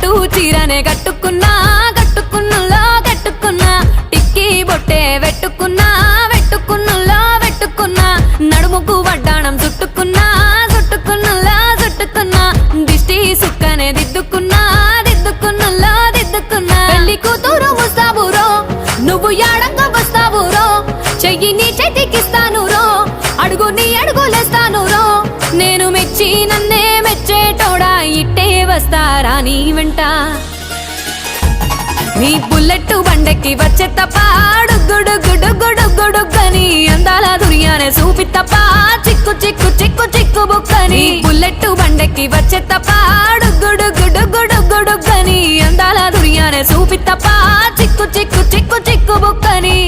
పట్టు చీరనే కట్టుకున్నా కట్టుకున్నులో కట్టుకున్నా టిక్కీ బొట్టే వెట్టుకున్నా వెట్టుకున్నులో వెట్టుకున్నా నడుముకు వడ్డాణం చుట్టుకున్నా చుట్టుకున్నులో చుట్టుకున్నా దిష్టి సుక్కనే దిద్దుకున్నా దిద్దుకున్నులో దిద్దుకున్నా పెళ్లి కూతురు ముస్తాబురో నువ్వు యాడంగా వస్తావురో చెయ్యి నీ చేతికిస్తాను రో అడుగు నీ అడుగులేస్తాను రో నేను మెచ్చి నన్నే మెచ్చేటోడా ఇట్టే వస్తారా నీ వెంట నీ బుల్లెట్ బండెక్కి వచ్చే తప్ప గుడుగుడుగుడుగుడుగుడుగని అందాల దుర్యానే చూపి తప్ప చిక్కు చిక్కు చిక్కు చిక్కు బుక్కని బుల్లెట్ బండెక్కి వచ్చే తప్ప గుడుగుడుగుడుగుడుగని అందాల దుర్యానే చూపి తప్ప చిక్కు చిక్కు చిక్కు చిక్కు బుక్కని